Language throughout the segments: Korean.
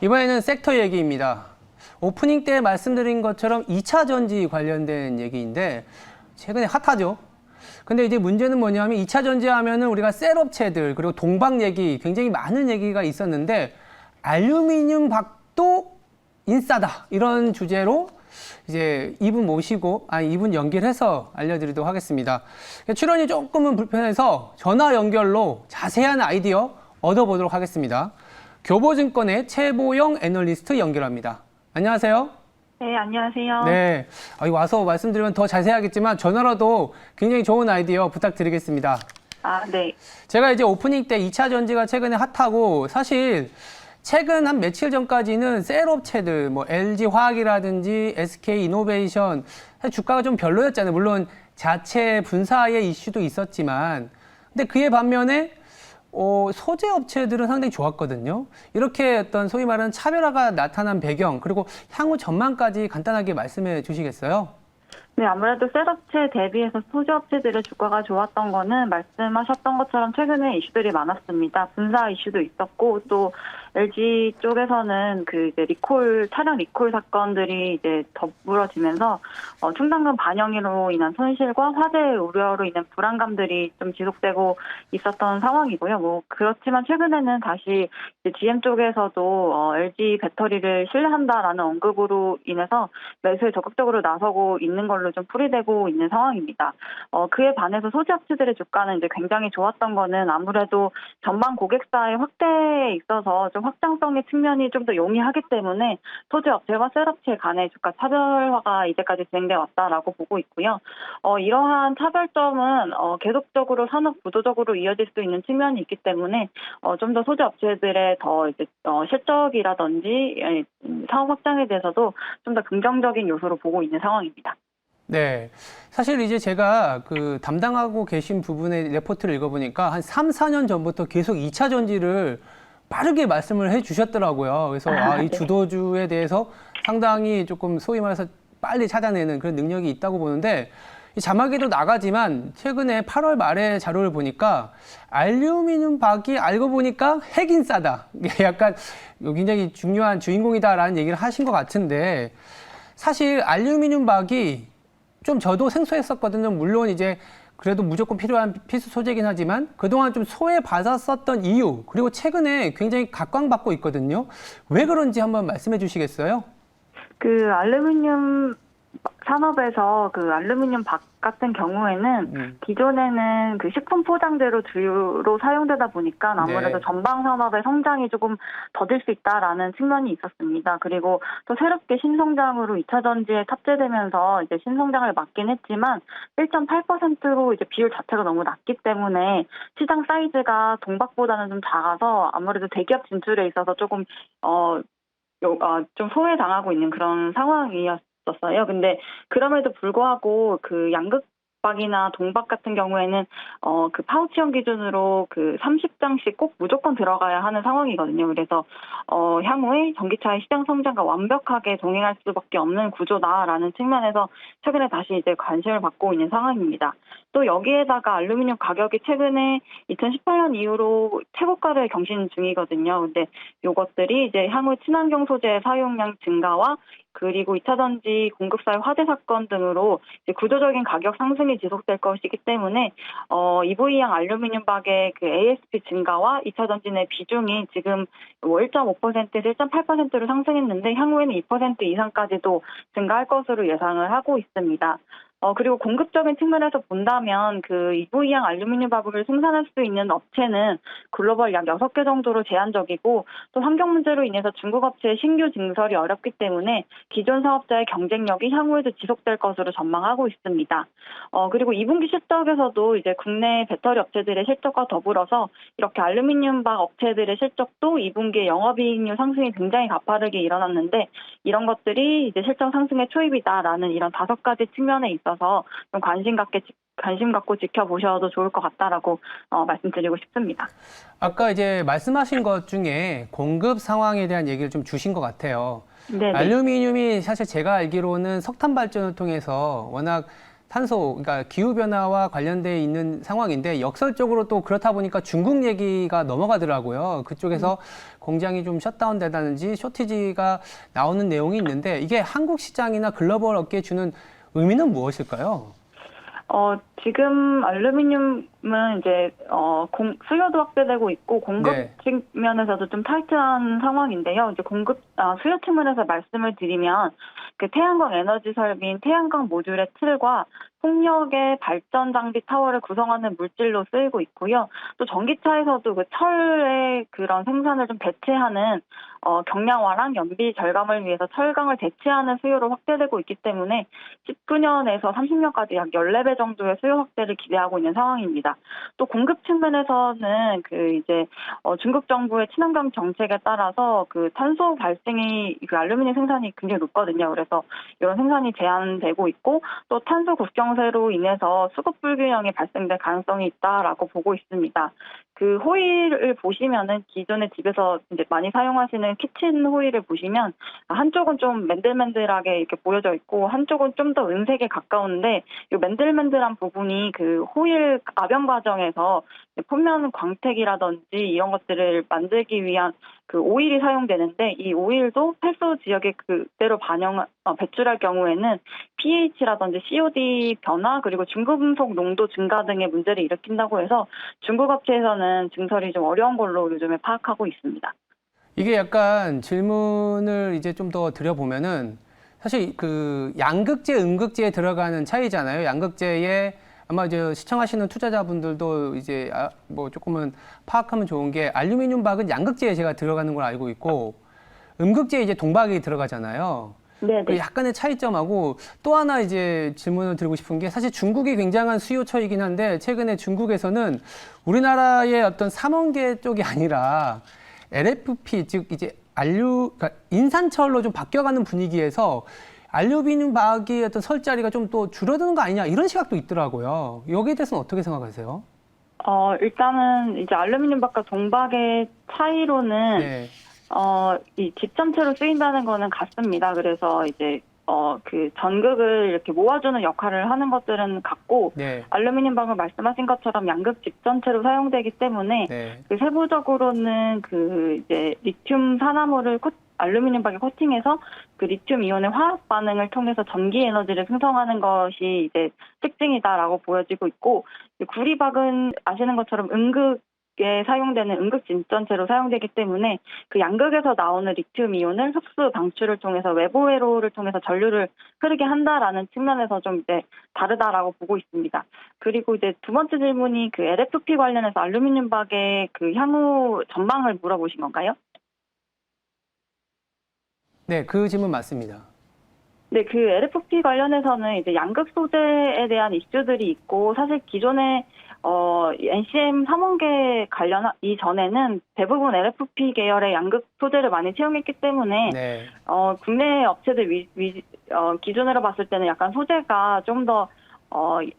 이번에는 섹터 얘기입니다. 오프닝 때 말씀드린 것처럼 2차 전지 관련된 얘기인데 최근에 핫하죠. 근데 이제 문제는 뭐냐면 2차 전지 하면은 우리가 셀 업체들 그리고 동박 얘기 굉장히 많은 얘기가 있었는데 알루미늄 박도 인싸다 이런 주제로 이제 이분 모시고 이분 연결해서 알려드리도록 하겠습니다. 출연이 조금은 불편해서 전화 연결로 자세한 아이디어 얻어보도록 하겠습니다. 교보증권의 최보영 애널리스트 연결합니다. 안녕하세요. 네, 안녕하세요. 네, 와서 말씀드리면 더 자세하겠지만 전화로도 굉장히 좋은 아이디어 부탁드리겠습니다. 네. 제가 이제 오프닝 때 2차 전지가 최근에 핫하고 사실 최근 한 며칠 전까지는 셀 업체들 뭐 LG화학이라든지 SK이노베이션 사실 주가가 좀 별로였잖아요. 물론 자체 분사의 이슈도 있었지만 근데 그에 반면에 소재 업체들은 상당히 좋았거든요. 이렇게 어떤 소위 말하는 차별화가 나타난 배경 그리고 향후 전망까지 간단하게 말씀해 주시겠어요? 네, 아무래도 셋업체 대비해서 소재업체들의 주가가 좋았던 거는 말씀하셨던 것처럼 최근에 이슈들이 많았습니다. 분사 이슈도 있었고 또 LG 쪽에서는 이제 차량 리콜 사건들이 이제 더불어지면서 충당금 반영으로 인한 손실과 화재 우려로 인한 불안감들이 좀 지속되고 있었던 상황이고요. 그렇지만 최근에는 다시 이제 GM 쪽에서도 LG 배터리를 신뢰한다라는 언급으로 인해서 매수에 적극적으로 나서고 있는 걸로 좀 풀이되고 있는 상황입니다. 그에 반해서 소재업체들의 주가는 이제 굉장히 좋았던 거는 아무래도 전방 고객사의 확대에 있어서 좀 확장성의 측면이 좀 더 용이하기 때문에 소재업체와 셀업체 간의 주가 차별화가 이제까지 진행돼 왔다라고 보고 있고요. 이러한 차별점은 계속적으로 산업 구조적으로 이어질 수 있는 측면이 있기 때문에 좀 더 소재업체들의 더 이제 실적이라든지 사업 확장에 대해서도 좀 더 긍정적인 요소로 보고 있는 상황입니다. 네. 사실 이제 제가 담당하고 계신 부분의 레포트를 읽어보니까 한 3, 4년 전부터 계속 2차 전지를 빠르게 말씀을 해 주셨더라고요. 그래서 이 네. 주도주에 대해서 상당히 조금 소위 말해서 빨리 찾아내는 그런 능력이 있다고 보는데 이 자막에도 나가지만 최근에 8월 말에 자료를 보니까 알루미늄 박이 알고 보니까 핵인싸다. 이게 약간 굉장히 중요한 주인공이다라는 얘기를 하신 것 같은데 사실 알루미늄 박이 좀 저도 생소했었거든요. 물론 이제 그래도 무조건 필요한 필수 소재이긴 하지만 그동안 좀 소외받았었던 이유 그리고 최근에 굉장히 각광받고 있거든요. 왜 그런지 한번 말씀해 주시겠어요? 알루미늄 산업에서 알루미늄 박 같은 경우에는 기존에는 식품 포장재로 주로 사용되다 보니까 아무래도 네. 전방 산업의 성장이 조금 더딜 수 있다라는 측면이 있었습니다. 그리고 또 새롭게 신성장으로 2차 전지에 탑재되면서 이제 신성장을 막긴 했지만 1.8%로 이제 비율 자체가 너무 낮기 때문에 시장 사이즈가 동박보다는 좀 작아서 아무래도 대기업 진출에 있어서 조금 좀 소외당하고 있는 그런 상황이었어요. 근데 그럼에도 불구하고 양극박이나 동박 같은 경우에는 파우치형 기준으로 30장씩 꼭 무조건 들어가야 하는 상황이거든요. 그래서 향후에 전기차의 시장 성장과 완벽하게 동행할 수밖에 없는 구조다라는 측면에서 최근에 다시 이제 관심을 받고 있는 상황입니다. 또 여기에다가 알루미늄 가격이 최근에 2018년 이후로 최고가를 경신 중이거든요. 근데 요것들이 이제 향후 친환경 소재 사용량 증가와 그리고 2차 전지 공급사의 화재 사건 등으로 이제 구조적인 가격 상승이 지속될 것이기 때문에 EV양 알루미늄 박의 ASP 증가와 2차 전지 내 비중이 지금 1.5%에서 1.8%로 상승했는데 향후에는 2% 이상까지도 증가할 것으로 예상을 하고 있습니다. 그리고 공급적인 측면에서 본다면 EV양 알루미늄 박을 생산할 수 있는 업체는 글로벌 약 6개 정도로 제한적이고 또 환경 문제로 인해서 중국 업체의 신규 증설이 어렵기 때문에 기존 사업자의 경쟁력이 향후에도 지속될 것으로 전망하고 있습니다. 그리고 2분기 실적에서도 이제 국내 배터리 업체들의 실적과 더불어서 이렇게 알루미늄 박 업체들의 실적도 2분기에 영업이익률 상승이 굉장히 가파르게 일어났는데 이런 것들이 이제 실적 상승의 초입이다라는 이런 5가지 측면에 있어서 좀 관심 갖고 지켜보셔도 좋을 것 같다라고 말씀드리고 싶습니다. 아까 이제 말씀하신 것 중에 공급 상황에 대한 얘기를 좀 주신 것 같아요. 네네. 알루미늄이 사실 제가 알기로는 석탄 발전을 통해서 워낙 탄소, 그러니까 기후 변화와 관련돼 있는 상황인데 역설적으로 또 그렇다 보니까 중국 얘기가 넘어가더라고요. 그쪽에서 공장이 좀 셧다운되다든지 쇼티지가 나오는 내용이 있는데 이게 한국 시장이나 글로벌 업계에 주는 의미는 무엇일까요? 지금 알루미늄은 이제 수요도 확대되고 있고 공급 네. 측면에서도 좀 타이트한 상황인데요. 이제 수요 측면에서 말씀을 드리면 그 태양광 에너지 설비인 태양광 모듈의 틀과 풍력의 발전 장비 타워를 구성하는 물질로 쓰이고 있고요. 또 전기차에서도 그 철의 그런 생산을 좀 대체하는 경량화랑 연비 절감을 위해서 철강을 대체하는 수요로 확대되고 있기 때문에 19년에서 30년까지 약 14배 정도의 수요 확대를 기대하고 있는 상황입니다. 또 공급 측면에서는 중국 정부의 친환경 정책에 따라서 그 탄소 발생이 그 알루미늄 생산이 굉장히 높거든요. 그래서 이런 생산이 제한되고 있고 또 탄소 국경세로 인해서 수급 불균형이 발생될 가능성이 있다라고 보고 있습니다. 그 호일을 보시면은 기존에 집에서 이제 많이 사용하시는 키친 호일을 보시면 한쪽은 좀 맨들맨들하게 이렇게 보여져 있고 한쪽은 좀 더 은색에 가까운데 이 맨들맨들한 부분이 그 호일 압연 과정에서 표면 광택이라든지 이런 것들을 만들기 위한 그 오일이 사용되는데 이 오일도 폐수 지역에 그대로 배출할 경우에는 pH라든지 COD 변화 그리고 중금속 농도 증가 등의 문제를 일으킨다고 해서 중국 업체에서는 증설이 좀 어려운 걸로 요즘에 파악하고 있습니다. 이게 약간 질문을 이제 좀 더 드려보면은 사실 그 양극재, 음극재에 들어가는 차이잖아요. 양극재에 아마 이제 시청하시는 투자자분들도 이제 뭐 조금은 파악하면 좋은 게 알루미늄 박은 양극재에 제가 들어가는 걸 알고 있고 음극재에 이제 동박이 들어가잖아요. 네. 그 약간의 차이점하고 또 하나 이제 질문을 드리고 싶은 게 사실 중국이 굉장한 수요처이긴 한데 최근에 중국에서는 우리나라의 어떤 삼원계 쪽이 아니라 LFP 즉 이제 그러니까 인산철로 좀 바뀌어가는 분위기에서 알루미늄 박의 어떤 설 자리가 좀 또 줄어드는 거 아니냐 이런 시각도 있더라고요. 여기에 대해서는 어떻게 생각하세요? 일단은 이제 알루미늄 박과 동박의 차이로는 네. 이 집 전체로 쓰인다는 거는 같습니다. 그래서 이제 그 전극을 이렇게 모아주는 역할을 하는 것들은 같고 네. 알루미늄 박은 말씀하신 것처럼 양극 집 전체로 사용되기 때문에 네. 그 세부적으로는 그 이제 리튬 산화물을 알루미늄 박에 코팅해서 그 리튬 이온의 화학 반응을 통해서 전기 에너지를 생성하는 것이 이제 특징이다라고 보여지고 있고 구리박은 아시는 것처럼 음극에 사용되는 음극 진전체로 사용되기 때문에 그 양극에서 나오는 리튬 이온을 흡수 방출을 통해서 외부 회로를 통해서 전류를 흐르게 한다라는 측면에서 좀 이제 다르다라고 보고 있습니다. 그리고 이제 두 번째 질문이 그 LFP 관련해서 알루미늄 박의 그 향후 전망을 물어보신 건가요? 네, 그 질문 맞습니다. 네, 그 LFP 관련해서는 이제 양극 소재에 대한 이슈들이 있고 사실 기존에 NCM 3원계 관련 이전에는 대부분 LFP 계열의 양극 소재를 많이 채용했기 때문에 네. 국내 업체들 기준으로 봤을 때는 약간 소재가 좀 더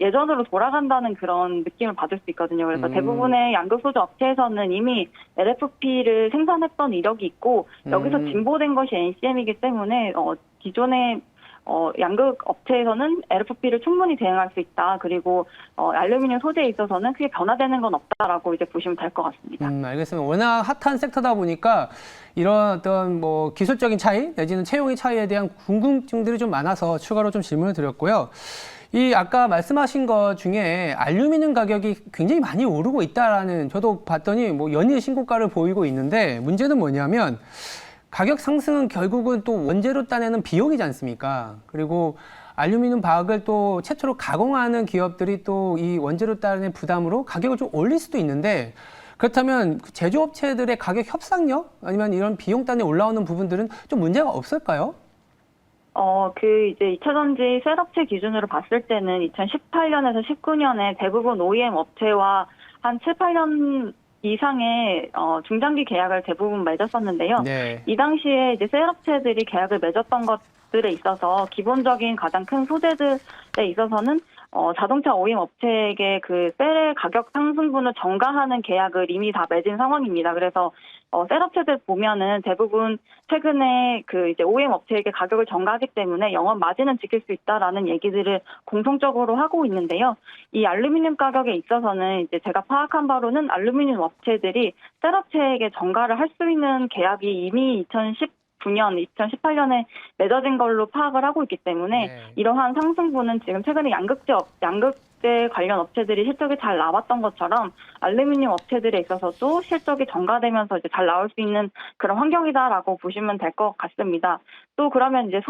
예전으로 돌아간다는 그런 느낌을 받을 수 있거든요. 그래서 대부분의 양극 소재 업체에서는 이미 LFP를 생산했던 이력이 있고 여기서 진보된 것이 NCM이기 때문에 기존의 양극 업체에서는 LFP를 충분히 대응할 수 있다. 그리고 알루미늄 소재에 있어서는 크게 변화되는 건 없다라고 이제 보시면 될 것 같습니다. 알겠습니다. 워낙 핫한 섹터다 보니까 이런 어떤 뭐 기술적인 차이 내지는 채용의 차이에 대한 궁금증들이 좀 많아서 추가로 좀 질문을 드렸고요. 이 아까 말씀하신 것 중에 알루미늄 가격이 굉장히 많이 오르고 있다라는 저도 봤더니 뭐 연일 신고가를 보이고 있는데 문제는 뭐냐면 가격 상승은 결국은 또 원재료 따내는 비용이지 않습니까? 그리고 알루미늄 박을 또 최초로 가공하는 기업들이 또 이 원재료 따내는 부담으로 가격을 좀 올릴 수도 있는데 그렇다면 제조업체들의 가격 협상력 아니면 이런 비용 단에 올라오는 부분들은 좀 문제가 없을까요? 이제 2차전지 셋업체 기준으로 봤을 때는 2018년에서 19년에 대부분 OEM 업체와 한 7, 8년 이상의 중장기 계약을 대부분 맺었었는데요. 네. 이 당시에 이제 셋업체들이 계약을 맺었던 것들에 있어서 기본적인 가장 큰 소재들에 있어서는 자동차 OEM 업체에게 그 셀의 가격 상승분을 전가하는 계약을 이미 다 맺은 상황입니다. 그래서 셀 업체들 보면은 대부분 최근에 그 이제 OEM 업체에게 가격을 전가하기 때문에 영업 마진은 지킬 수 있다라는 얘기들을 공통적으로 하고 있는데요. 이 알루미늄 가격에 있어서는 이제 제가 파악한 바로는 알루미늄 업체들이 셀 업체에게 전가를 할 수 있는 계약이 이미 2019년, 2018년에 맺어진 걸로 파악을 하고 있기 때문에 네. 이러한 상승분은 지금 최근에 양극재 관련 업체들이 실적이 잘 나왔던 것처럼 알루미늄 업체들에 있어서도 실적이 전가되면서 이제 잘 나올 수 있는 그런 환경이다라고 보시면 될 것 같습니다. 또 그러면 이제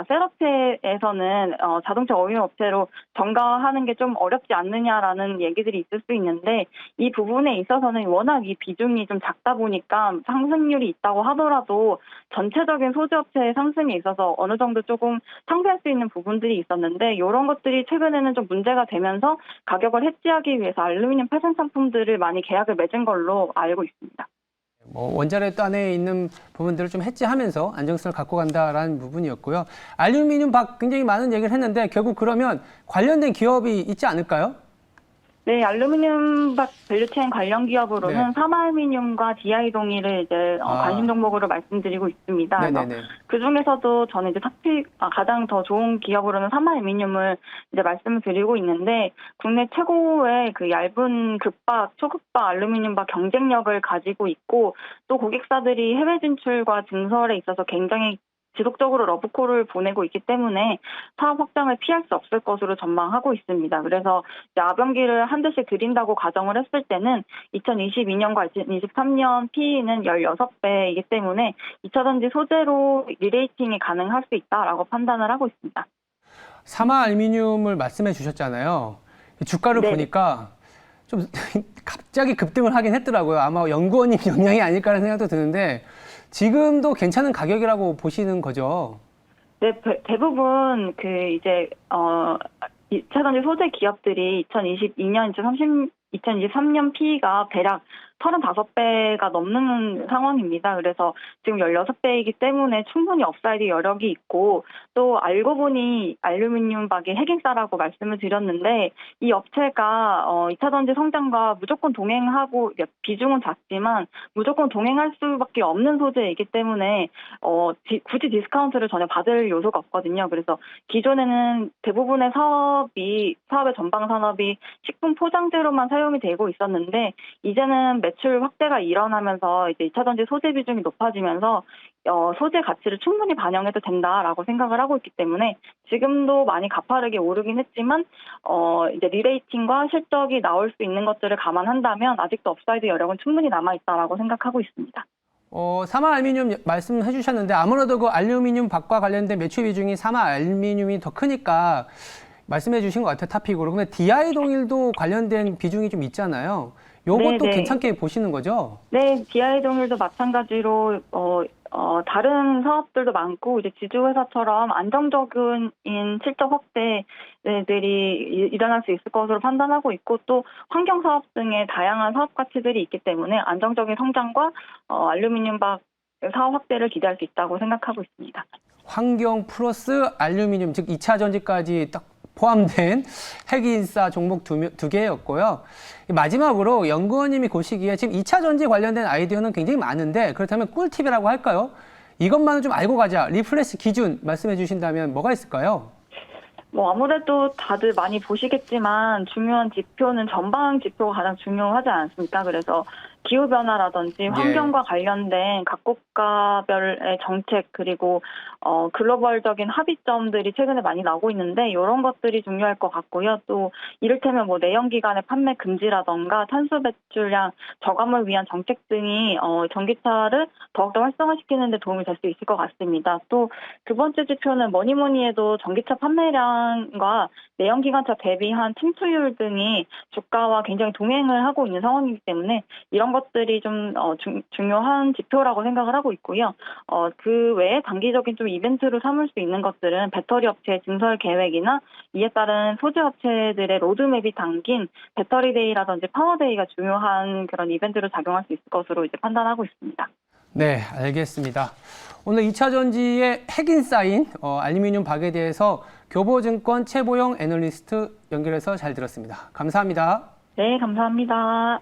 셀 업체에서는 자동차 OEM 업체로 전가하는 게 좀 어렵지 않느냐라는 얘기들이 있을 수 있는데 이 부분에 있어서는 워낙 이 비중이 좀 작다 보니까 상승률이 있다고 하더라도 전체적인 소재업체의 상승에 있어서 어느 정도 조금 상쇄할 수 있는 부분들이 있었는데 이런 것들이 최근에는 좀 문제가 되면서 가격을 해지하기 위해서 알루미늄 파생 상품들을 많이 계약을 맺은 걸로 알고 있습니다. 원자력 안에 있는 부분들을 좀 해지하면서 안정성을 갖고 간다라는 부분이었고요. 알루미늄 박 굉장히 많은 얘기를 했는데 결국 그러면 관련된 기업이 있지 않을까요? 네, 알루미늄 밸류체인 관련 기업으로는 네. 삼화알루미늄과 DI동일을 이제 관심 종목으로 말씀드리고 있습니다. 네네네. 그 중에서도 저는 이제 가장 더 좋은 기업으로는 삼화알루미늄을 이제 말씀을 드리고 있는데 국내 최고의 그 얇은 초극박 알루미늄 박 경쟁력을 가지고 있고 또 고객사들이 해외 진출과 증설에 있어서 굉장히 지속적으로 러브콜을 보내고 있기 때문에 사업 확장을 피할 수 없을 것으로 전망하고 있습니다. 그래서 이제 아병기를 한 대씩 드린다고 가정을 했을 때는 2022년과 2023년 PE는 16배이기 때문에 2차전지 소재로 리레이팅이 가능할 수 있다라고 판단을 하고 있습니다. 삼화 알루미늄을 말씀해 주셨잖아요. 주가를 네. 보니까 좀 갑자기 급등을 하긴 했더라고요. 아마 연구원님 영향이 아닐까라는 생각도 드는데 지금도 괜찮은 가격이라고 보시는 거죠? 네, 대부분 그 이제 2차전지 소재 기업들이 2022년, 2023년 PE가 대략 35배가 넘는 상황입니다. 그래서 지금 16배이기 때문에 충분히 업사이드 여력이 있고 또 알고 보니 알루미늄 박의 핵인싸라고 말씀을 드렸는데 이 업체가 2차전지 성장과 무조건 동행하고 비중은 작지만 무조건 동행할 수밖에 없는 소재이기 때문에 굳이 디스카운트를 전혀 받을 요소가 없거든요. 그래서 기존에는 대부분의 사업의 전방 산업이 식품 포장재로만 사용이 되고 있었는데 이제는 매출 확대가 일어나면서 이제 2차전지 소재 비중이 높아지면서 소재 가치를 충분히 반영해도 된다라고 생각을 하고 있기 때문에 지금도 많이 가파르게 오르긴 했지만 이제 리레이팅과 실적이 나올 수 있는 것들을 감안한다면 아직도 업사이드 여력은 충분히 남아 있다라고 생각하고 있습니다. 삼화 알루미늄 말씀해 주셨는데 아무래도 그 알루미늄 박과 관련된 매출 비중이 삼화 알루미늄이 더 크니까 말씀해 주신 것 같아요, 탑픽으로. 근데 DI 동일도 관련된 비중이 좀 있잖아요. 요것도 네네. 괜찮게 보시는 거죠? 네, DI 동일도 마찬가지로 다른 사업들도 많고 이제 지주회사처럼 안정적인 실적 확대들이 일어날 수 있을 것으로 판단하고 있고 또 환경 사업 등의 다양한 사업 가치들이 있기 때문에 안정적인 성장과 알루미늄 박 사업 확대를 기대할 수 있다고 생각하고 있습니다. 환경 플러스 알루미늄, 즉 2차 전지까지 딱 포함된 핵인싸 종목 두 개였고요. 마지막으로 연구원님이 보시기에 지금 2차 전지 관련된 아이디어는 굉장히 많은데 그렇다면 꿀팁이라고 할까요? 이것만은 좀 알고 가자. 리플레스 기준 말씀해 주신다면 뭐가 있을까요? 아무래도 다들 많이 보시겠지만 중요한 지표는 전방 지표가 가장 중요하지 않습니까? 그래서 기후변화라든지 환경과 관련된 각 국가별의 정책 그리고 글로벌적인 합의점들이 최근에 많이 나오고 있는데 이런 것들이 중요할 것 같고요. 또 이를테면 내연기관의 판매 금지라든가 탄소 배출량 저감을 위한 정책 등이 전기차를 더욱더 활성화시키는 데 도움이 될 수 있을 것 같습니다. 또 두 번째 지표는 뭐니 해도 전기차 판매량과 내연기관차 대비한 침투율 등이 주가와 굉장히 동행을 하고 있는 상황이기 때문에 이런 것들이 좀 중요한 지표라고 생각을 하고 있고요. 그 외에 단기적인 좀 이벤트로 삼을 수 있는 것들은 배터리 업체 증설 계획이나 이에 따른 소재 업체들의 로드맵이 담긴 배터리데이라든지 파워데이가 중요한 그런 이벤트로 작용할 수 있을 것으로 이제 판단하고 있습니다. 네, 알겠습니다. 오늘 2차 전지의 핵인싸인 알루미늄 박에 대해서 교보증권 최보영 애널리스트 연결해서 잘 들었습니다. 감사합니다. 네, 감사합니다.